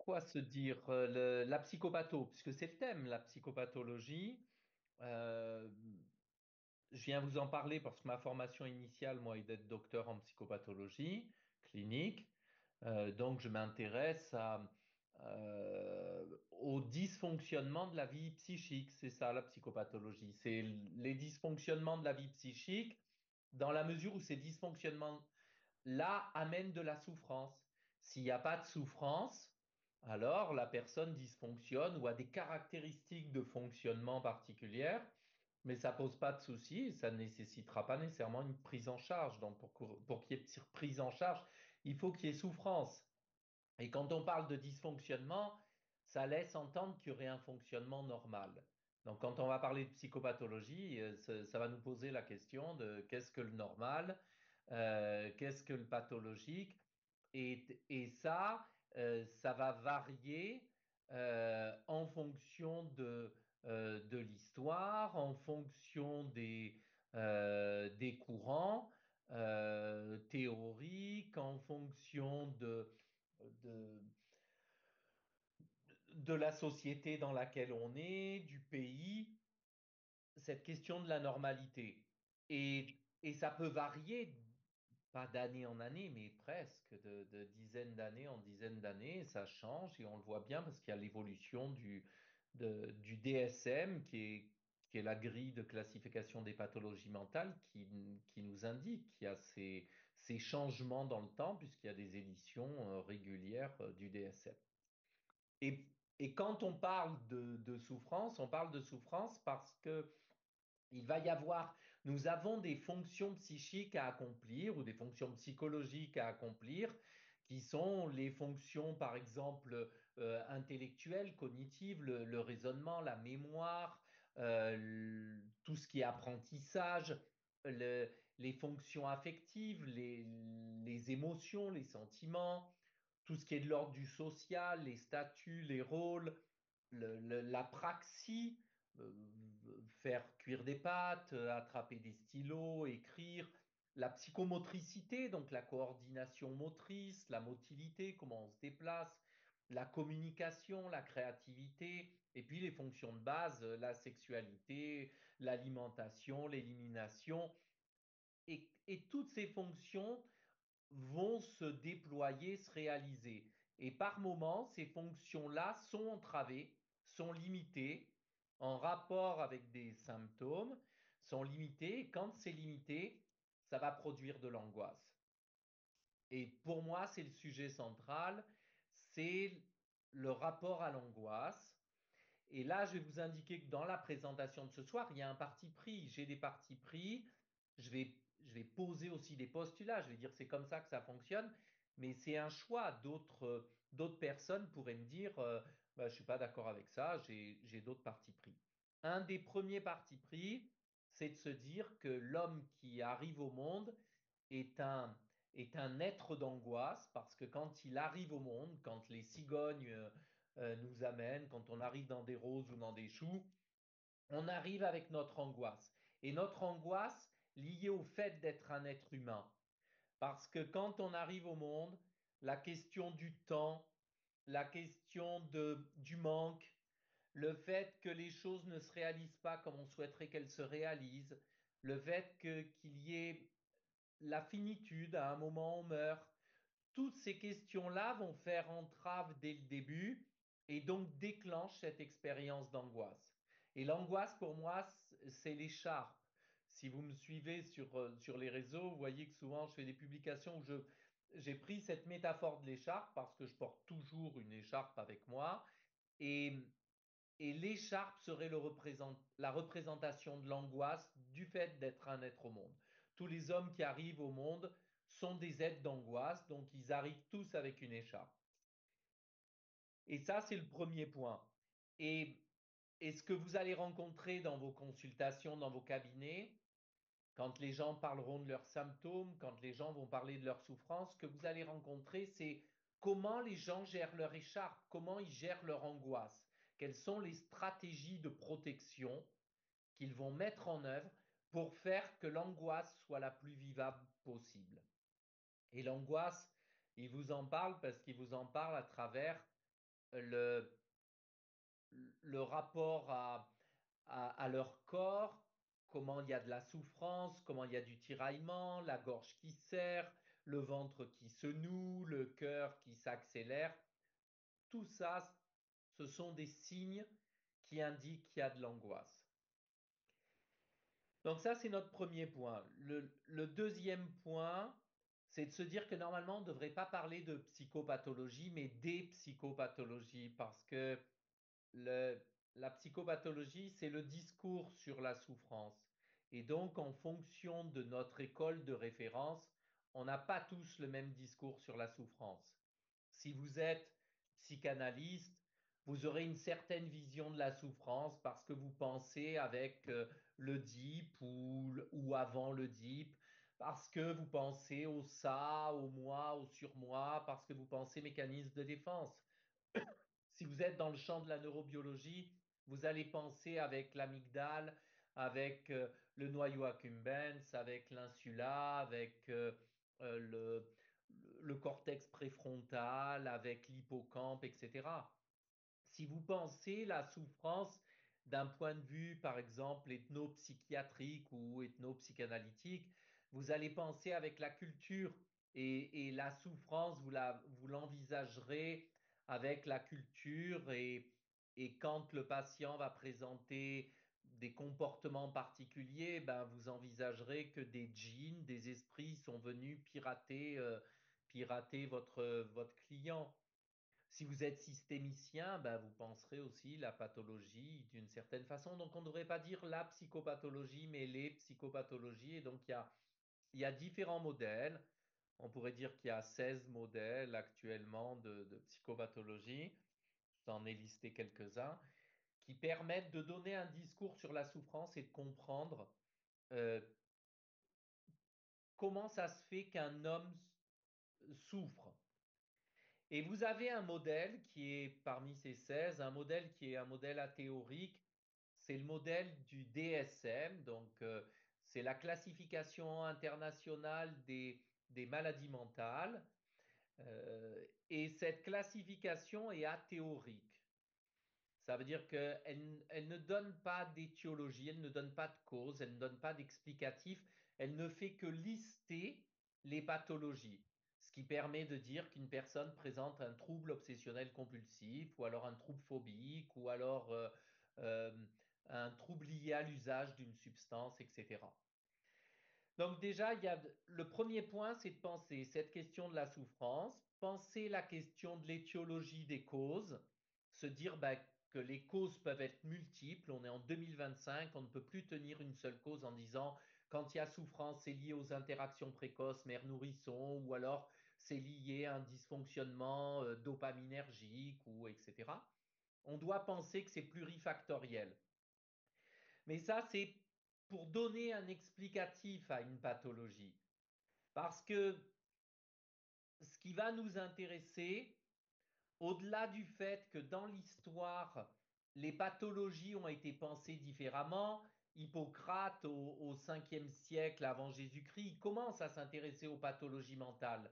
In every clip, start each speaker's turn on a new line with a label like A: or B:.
A: Quoi se dire la psychopatho, puisque c'est le thème, la psychopathologie. euh, je viens vous en parler parce que ma formation initiale, moi, est d'être docteur en psychopathologie clinique. Donc, je m'intéresse au dysfonctionnement de la vie psychique. C'est ça, la psychopathologie. C'est les dysfonctionnements de la vie psychique dans la mesure où ces dysfonctionnements là amène de la souffrance. S'il n'y a pas de souffrance, alors la personne dysfonctionne ou a des caractéristiques de fonctionnement particulières, mais ça pose pas de souci, ça ne nécessitera pas nécessairement une prise en charge. Donc pour qu'il y ait prise en charge, il faut qu'il y ait souffrance. Et quand on parle de dysfonctionnement, ça laisse entendre qu'il y aurait un fonctionnement normal. Donc quand on va parler de psychopathologie, ça va nous poser la question de qu'est-ce que le normal, qu'est-ce que le pathologique, et ça, ça va varier en fonction de l'histoire, en fonction des courants théoriques, en fonction de, de la société dans laquelle on est, du pays, cette question de la normalité. Et ça peut varier, pas d'année en année, mais presque de dizaines d'années en dizaines d'années. Ça change et on le voit bien parce qu'il y a l'évolution du DSM qui est la grille de classification des pathologies mentales qui nous indique qu'il y a ces changements dans le temps puisqu'il y a des éditions régulières du DSM. Et quand on parle de souffrance, on parle de souffrance parce que il va y avoir, nous avons des fonctions psychiques à accomplir ou des fonctions psychologiques à accomplir qui sont les fonctions, par exemple, intellectuelles, cognitives, le raisonnement, la mémoire, tout ce qui est apprentissage, le- les fonctions affectives, les émotions, les sentiments, tout ce qui est de l'ordre du social, les statuts, les rôles, la praxie, faire cuire des pâtes, attraper des stylos, écrire, la psychomotricité, donc la coordination motrice, la motilité, comment on se déplace, la communication, la créativité, et puis les fonctions de base, la sexualité, l'alimentation, l'élimination, et toutes ces fonctions vont se déployer, se réaliser. Et par moments, ces fonctions-là sont entravées, sont limitées en rapport avec des symptômes, sont limitées. Et quand c'est limité, ça va produire de l'angoisse. Et pour moi, c'est le sujet central, c'est le rapport à l'angoisse. Et là, je vais vous indiquer que dans la présentation de ce soir, il y a un parti pris. J'ai des partis pris. Je vais poser aussi des postulats. Je vais dire c'est comme ça que ça fonctionne. Mais c'est un choix. D'autres personnes pourraient me dire bah, je ne suis pas d'accord avec ça. J'ai d'autres partis pris. Un des premiers partis pris, c'est de se dire que l'homme qui arrive au monde est un, est un être d'angoisse parce que quand il arrive au monde, quand les cigognes nous amènent, quand on arrive dans des roses ou dans des choux, on arrive avec notre angoisse. Et notre angoisse liée au fait d'être un être humain. Parce que quand on arrive au monde, la question du temps, la question du manque, le fait que les choses ne se réalisent pas comme on souhaiterait qu'elles se réalisent, le fait qu'il y ait la finitude, à un moment on meurt. Toutes ces questions-là vont faire entrave dès le début et donc déclenchent cette expérience d'angoisse. Et l'angoisse, pour moi, c'est l'écharpe. Si vous me suivez sur les réseaux, vous voyez que souvent je fais des publications où j'ai pris cette métaphore de l'écharpe parce que je porte toujours une écharpe avec moi. Et, et l'écharpe serait la représentation de l'angoisse du fait d'être un être au monde. Tous les hommes qui arrivent au monde sont des êtres d'angoisse, donc ils arrivent tous avec une écharpe. Et ça, c'est le premier point. Et, et ce que vous allez rencontrer dans vos consultations, dans vos cabinets, quand les gens parleront de leurs symptômes, quand les gens vont parler de leurs souffrances, ce que vous allez rencontrer, c'est comment les gens gèrent leur écharpe, comment ils gèrent leur angoisse, quelles sont les stratégies de protection qu'ils vont mettre en œuvre pour faire que l'angoisse soit la plus vivable possible. Et l'angoisse, il vous en parle parce qu'il vous en parle à travers le, le rapport à leur corps, comment il y a de la souffrance, comment il y a du tiraillement, la gorge qui serre, le ventre qui se noue, le cœur qui s'accélère. Tout ça, ce sont des signes qui indiquent qu'il y a de l'angoisse. Donc ça, c'est notre premier point. Le deuxième point, c'est de se dire que normalement, on ne devrait pas parler de psychopathologie, mais des psychopathologies, parce que le- la psychopathologie, c'est le discours sur la souffrance. Et donc, en fonction de notre école de référence, on n'a pas tous le même discours sur la souffrance. Si vous êtes psychanalyste, vous aurez une certaine vision de la souffrance parce que vous pensez avec le DIP ou avant le DIP, parce que vous pensez au ça, au moi, au surmoi, parce que vous pensez mécanisme de défense. Si vous êtes dans le champ de la neurobiologie, vous allez penser avec l'amygdale, avec le noyau accumbens, avec l'insula, avec le cortex préfrontal, avec l'hippocampe, etc. Si vous pensez la souffrance d'un point de vue, par exemple, ethnopsychiatrique ou ethnopsychanalytique, vous allez penser avec la culture et la souffrance, vous l'envisagerez avec la culture et quand le patient va présenter des comportements particuliers, ben, vous envisagerez que des djinns, des esprits sont venus pirater votre client. Si vous êtes systémicien, ben vous penserez aussi la pathologie d'une certaine façon. Donc on ne devrait pas dire la psychopathologie, mais les psychopathologies. Et donc il y a différents modèles. On pourrait dire qu'il y a 16 modèles actuellement de psychopathologie. J'en ai listé quelques-uns qui permettent de donner un discours sur la souffrance et de comprendre euh, comment ça se fait qu'un homme souffre. Et vous avez un modèle qui est parmi ces 16, un modèle qui est un modèle athéorique, c'est le modèle du DSM, donc c'est la classification internationale des maladies mentales. Et cette classification est athéorique. Ça veut dire qu'elle ne donne pas d'étiologie, elle ne donne pas de cause, elle ne donne pas d'explicatif, elle ne fait que lister les pathologies. Ce qui permet de dire qu'une personne présente un trouble obsessionnel compulsif, ou alors un trouble phobique, ou alors euh, un trouble lié à l'usage d'une substance, etc. Donc déjà, le premier point, c'est de penser cette question de la souffrance, penser la question de l'étiologie des causes, se dire bah, que les causes peuvent être multiples. On est en 2025, on ne peut plus tenir une seule cause en disant quand il y a souffrance, c'est lié aux interactions précoces mère-nourrisson, ou alors c'est lié à un dysfonctionnement dopaminergique, ou etc. On doit penser que c'est plurifactoriel. Mais ça, c'est pour donner un explicatif à une pathologie. Parce que ce qui va nous intéresser, au-delà du fait que dans l'histoire, les pathologies ont été pensées différemment, Hippocrate au 5e siècle avant Jésus-Christ, il commence à s'intéresser aux pathologies mentales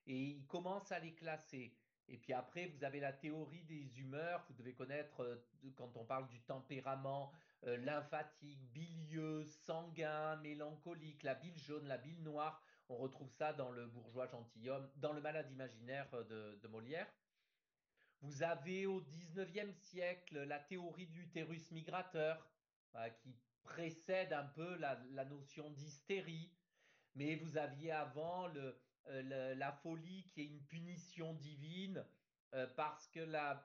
A: et il commence à les classer. Et puis après, vous avez la théorie des humeurs. Vous devez connaître, quand on parle du tempérament, lymphatique, bilieux, sanguin, mélancolique, la bile jaune, la bile noire. On retrouve ça dans le bourgeois gentilhomme, dans le malade imaginaire de Molière. Vous avez au 19e siècle la théorie de l'utérus migrateur, qui précède un peu la notion d'hystérie. Mais vous aviez avant la folie qui est une punition divine parce que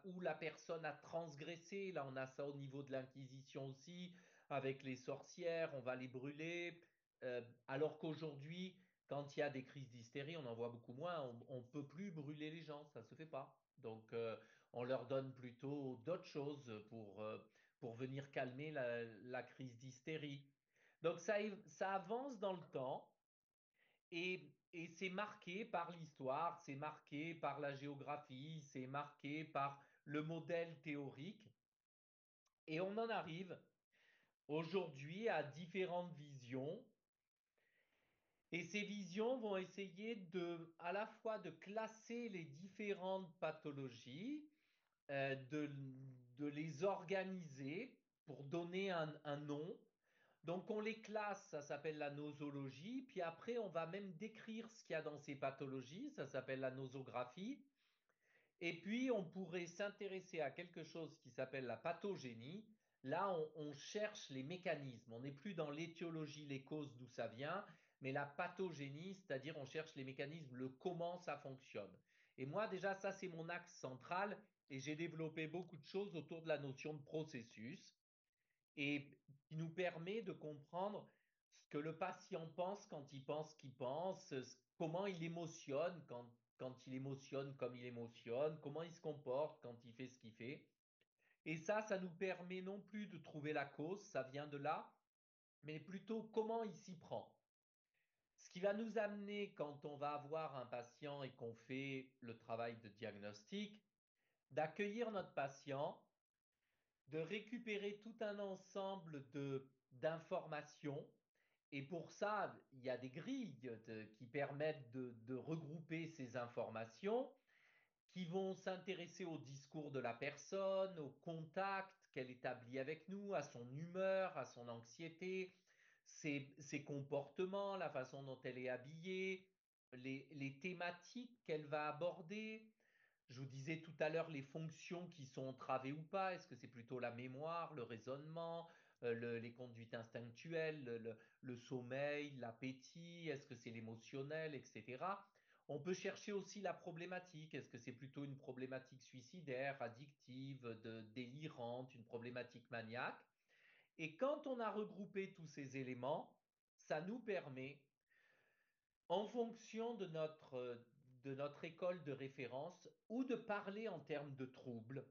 A: où la personne a transgressé. Là, on a ça au niveau de l'Inquisition aussi, avec les sorcières, on va les brûler. Alors qu'aujourd'hui, quand il y a des crises d'hystérie, on en voit beaucoup moins. On ne peut plus brûler les gens, ça ne se fait pas. Donc, on leur donne plutôt d'autres choses pour venir calmer la crise d'hystérie. Donc, ça avance dans le temps. Et c'est marqué par l'histoire, c'est marqué par la géographie, c'est marqué par le modèle théorique. Et on en arrive aujourd'hui à différentes visions. Et ces visions vont essayer à la fois de classer les différentes pathologies de les organiser pour donner un nom. Donc on les classe, ça s'appelle la nosologie, puis après on va même décrire ce qu'il y a dans ces pathologies, ça s'appelle la nosographie. Et puis, on pourrait s'intéresser à quelque chose qui s'appelle la pathogénie. Là, on cherche les mécanismes. On n'est plus dans l'étiologie, les causes d'où ça vient, mais la pathogénie, c'est-à-dire on cherche les mécanismes, le comment ça fonctionne. Et moi, déjà, ça, c'est mon axe central et j'ai développé beaucoup de choses autour de la notion de processus et qui nous permet de comprendre ce que le patient pense qu'il pense, comment il émotionne quand il émotionne comme il émotionne, comment il se comporte quand il fait ce qu'il fait. Et ça nous permet non plus de trouver la cause, ça vient de là, mais plutôt comment il s'y prend. Ce qui va nous amener quand on va avoir un patient et qu'on fait le travail de diagnostic, d'accueillir notre patient, de récupérer tout un ensemble d'informations. Et pour ça, il y a des grilles qui permettent de regrouper ces informations qui vont s'intéresser au discours de la personne, au contact qu'elle établit avec nous, à son humeur, à son anxiété, ses comportements, la façon dont elle est habillée, les thématiques qu'elle va aborder. Je vous disais tout à l'heure les fonctions qui sont entravées ou pas. Est-ce que c'est plutôt la mémoire, le raisonnement, les conduites instinctuelles, le sommeil, l'appétit? Est-ce que c'est l'émotionnel, etc. On peut chercher aussi la problématique. Est-ce que c'est plutôt une problématique suicidaire, addictive, délirante, une problématique maniaque? Et quand on a regroupé tous ces éléments, ça nous permet, en fonction de notre école de référence, ou de parler en termes de troubles.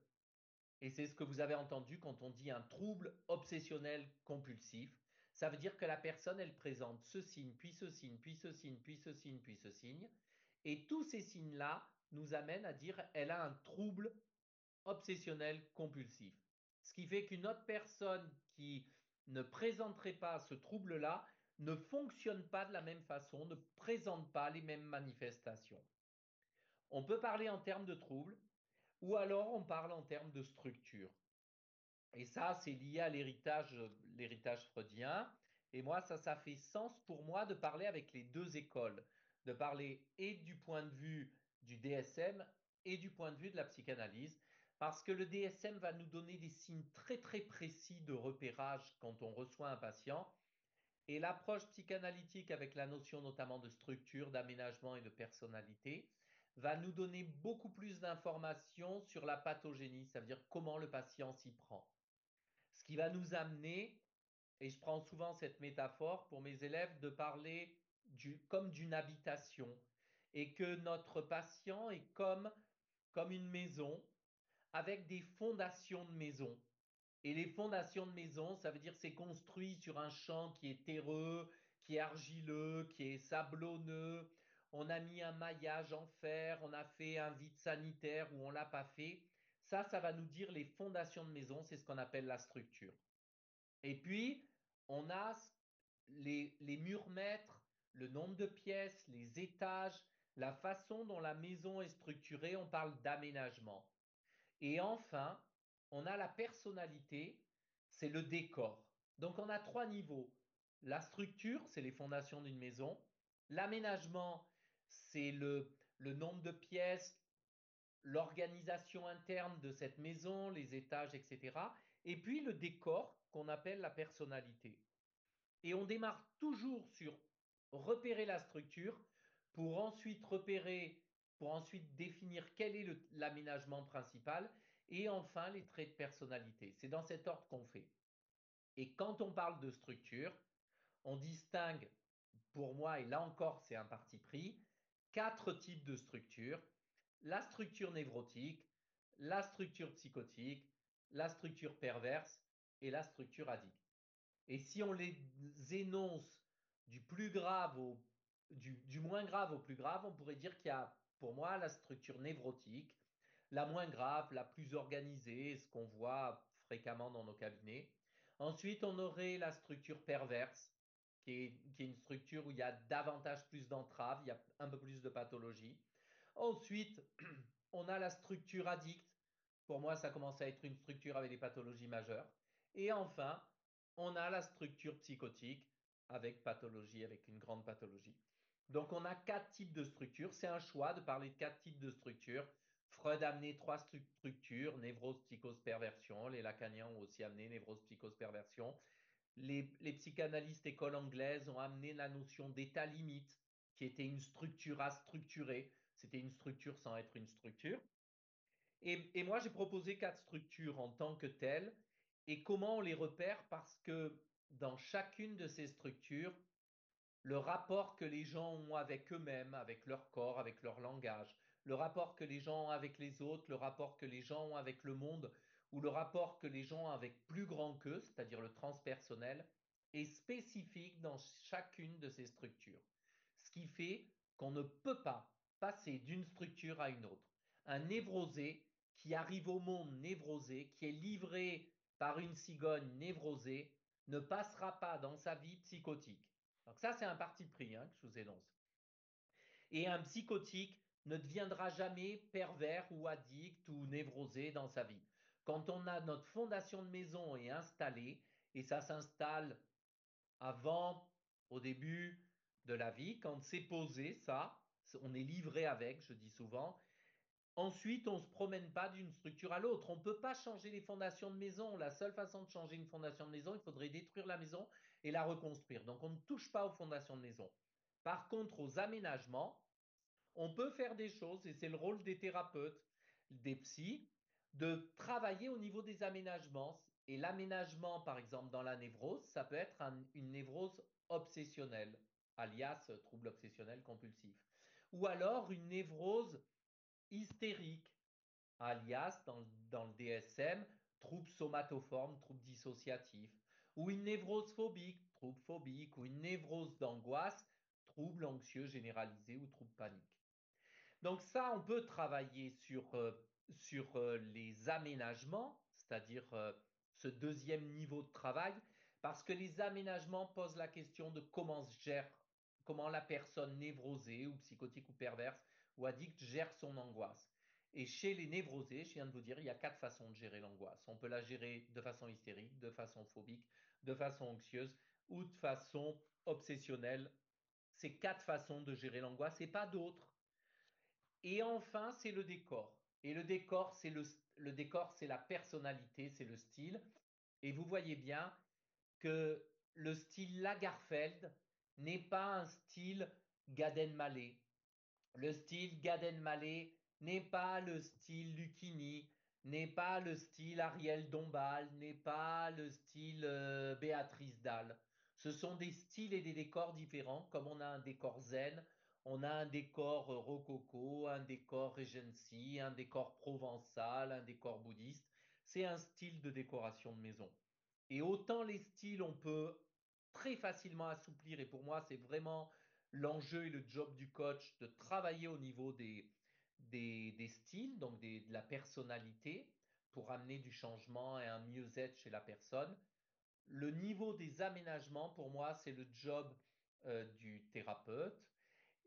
A: Et c'est ce que vous avez entendu quand on dit un trouble obsessionnel compulsif. Ça veut dire que la personne, elle présente ce signe, puis ce signe, puis ce signe, puis ce signe, puis ce signe. Et tous ces signes-là nous amènent à dire elle a un trouble obsessionnel compulsif. Ce qui fait qu'une autre personne qui ne présenterait pas ce trouble-là ne fonctionne pas de la même façon, ne présente pas les mêmes manifestations. On peut parler en termes de trouble ou alors on parle en termes de structure. Et ça, c'est lié à l'héritage freudien. Et moi, ça fait sens pour moi de parler avec les deux écoles, de parler et du point de vue du DSM et du point de vue de la psychanalyse, parce que le DSM va nous donner des signes très très précis de repérage quand on reçoit un patient. Et l'approche psychanalytique avec la notion notamment de structure, d'aménagement et de personnalité va nous donner beaucoup plus d'informations sur la pathogénie, ça veut dire comment le patient s'y prend. Ce qui va nous amener, et je prends souvent cette métaphore pour mes élèves, de parler comme d'une habitation et que notre patient est comme une maison avec des fondations de maison. Et les fondations de maison, ça veut dire c'est construit sur un champ qui est terreux, qui est argileux, qui est sablonneux. On a mis un maillage en fer, on a fait un vide sanitaire ou on l'a pas fait. Ça va nous dire les fondations de maison, c'est ce qu'on appelle la structure. Et puis, on a les murs mètres, le nombre de pièces, les étages, la façon dont la maison est structurée, on parle d'aménagement. Et enfin, on a la personnalité, c'est le décor. Donc on a trois niveaux. La structure, c'est les fondations d'une maison. L'aménagement, c'est le nombre de pièces, l'organisation interne de cette maison, les étages, etc. Et puis le décor qu'on appelle la personnalité. Et on démarre toujours sur repérer la structure pour ensuite pour ensuite définir quel est l'aménagement principal et enfin les traits de personnalité. C'est dans cet ordre qu'on fait. Et quand on parle de structure, on distingue, pour moi, et là encore c'est un parti pris, quatre types de structures. La structure névrotique, la structure psychotique, la structure perverse et la structure addicte. Et si on les énonce du plus grave du moins grave au plus grave, on pourrait dire qu'il y a, pour moi, la structure névrotique, la moins grave, la plus organisée, ce qu'on voit fréquemment dans nos cabinets. Ensuite, on aurait la structure perverse, qui est une structure où il y a davantage plus d'entraves, il y a un peu plus de pathologie. Ensuite, on a la structure addicte, Pour moi, ça commence à être une structure avec des pathologies majeures. Et enfin, on a la structure psychotique avec pathologie, avec une grande pathologie. Donc, on a quatre types de structures. C'est un choix de parler de quatre types de structures. Freud a amené trois structures, névrose, psychose, perversion. Les lacaniens ont aussi amené névrose, psychose, perversion. Les psychanalystes école anglaise ont amené la notion d'état limite, qui était une structure à structurer. C'était une structure sans être une structure. Et moi, j'ai proposé quatre structures en tant que telles. Et comment on les repère? Parce que dans chacune de ces structures, le rapport que les gens ont avec eux-mêmes, avec leur corps, avec leur langage, le rapport que les gens ont avec les autres, le rapport que les gens ont avec le monde, ou le rapport que les gens ont avec plus grand qu'eux, c'est-à-dire le transpersonnel, est spécifique dans chacune de ces structures. Ce qui fait qu'on ne peut pas passer d'une structure à une autre. Un névrosé qui arrive au monde névrosé, qui est livré par une cigogne névrosée, ne passera pas dans sa vie psychotique. Donc ça, c'est un parti pris que je vous énonce. Et un psychotique ne deviendra jamais pervers ou addict ou névrosé dans sa vie. Quand on a notre fondation de maison est installée, et ça s'installe avant, au début de la vie, quand c'est posé, ça, on est livré avec, je dis souvent. Ensuite, on ne se promène pas d'une structure à l'autre. On ne peut pas changer les fondations de maison. La seule façon de changer une fondation de maison, il faudrait détruire la maison et la reconstruire. Donc, on ne touche pas aux fondations de maison. Par contre, aux aménagements, on peut faire des choses, et c'est le rôle des thérapeutes, des psys, de travailler au niveau des aménagements. Et l'aménagement, par exemple, dans la névrose, ça peut être une névrose obsessionnelle, alias trouble obsessionnel compulsif. Ou alors une névrose hystérique, alias dans le DSM, trouble somatoforme, trouble dissociatif, ou une névrose phobique, trouble phobique, ou une névrose d'angoisse, trouble anxieux généralisé ou trouble panique. Donc ça, on peut travailler sur les aménagements, c'est-à-dire ce deuxième niveau de travail, parce que les aménagements posent la question de comment la personne névrosée ou psychotique ou perverse ou addict gère son angoisse. Et chez les névrosés, je viens de vous dire, il y a quatre façons de gérer l'angoisse. On peut la gérer de façon hystérique, de façon phobique, de façon anxieuse ou de façon obsessionnelle. C'est quatre façons de gérer l'angoisse et pas d'autres. Et enfin, c'est le décor. Et le décor, le décor, c'est la personnalité, c'est le style. Et vous voyez bien que le style Lagerfeld n'est pas un style Gad Elmaleh. Le style Gad Elmaleh n'est pas le style Lucchini, n'est pas le style Ariel Dombal, n'est pas le style Béatrice Dalle. Ce sont des styles et des décors différents, comme on a un décor zen, on a un décor rococo, un décor Regency, un décor provençal, un décor bouddhiste. C'est un style de décoration de maison. Et autant les styles, on peut très facilement assouplir, et pour moi, c'est vraiment l'enjeu et le job du coach de travailler au niveau des styles, donc de la personnalité, pour amener du changement et un mieux-être chez la personne. Le niveau des aménagements, pour moi, c'est le job du thérapeute.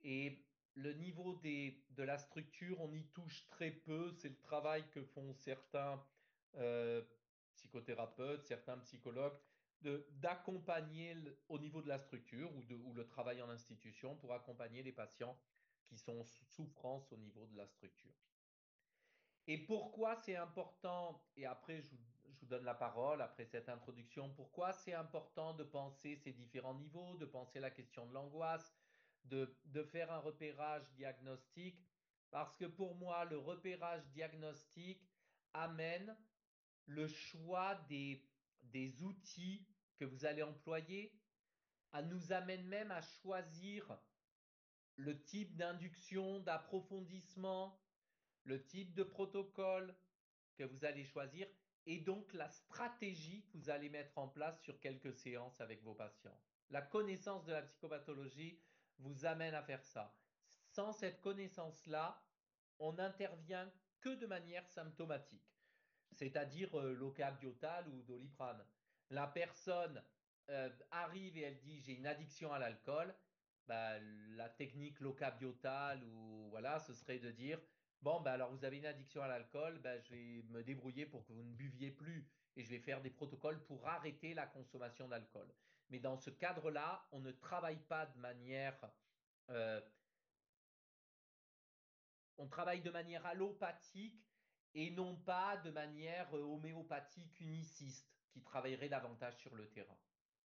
A: Et le niveau de la structure, on y touche très peu. C'est le travail que font certains euh, psychothérapeutes, certains psychologues, d'accompagner au niveau de la structure ou le travail en institution pour accompagner les patients qui sont sous souffrance au niveau de la structure. Et pourquoi c'est important, et après je vous donne la parole, après cette introduction, pourquoi c'est important de penser ces différents niveaux, de penser la question de l'angoisse, de faire un repérage diagnostique, parce que pour moi, le repérage diagnostique amène le choix des outils que vous allez employer, nous amène même à choisir le type d'induction, d'approfondissement, le type de protocole que vous allez choisir et donc la stratégie que vous allez mettre en place sur quelques séances avec vos patients. La connaissance de la psychopathologie vous amène à faire ça. Sans cette connaissance-là, on n'intervient que de manière symptomatique, c'est-à-dire l'ocabiotal ou doliprane. La personne arrive et elle dit j'ai une addiction à l'alcool. Bah, la technique locabiotal ou voilà, ce serait de dire Bon, ben alors vous avez une addiction à l'alcool, ben, je vais me débrouiller pour que vous ne buviez plus et je vais faire des protocoles pour arrêter la consommation d'alcool. Mais dans ce cadre-là, on ne travaille pas de manière, euh, on travaille de manière allopathique et non pas de manière homéopathique uniciste qui travaillerait davantage sur le terrain.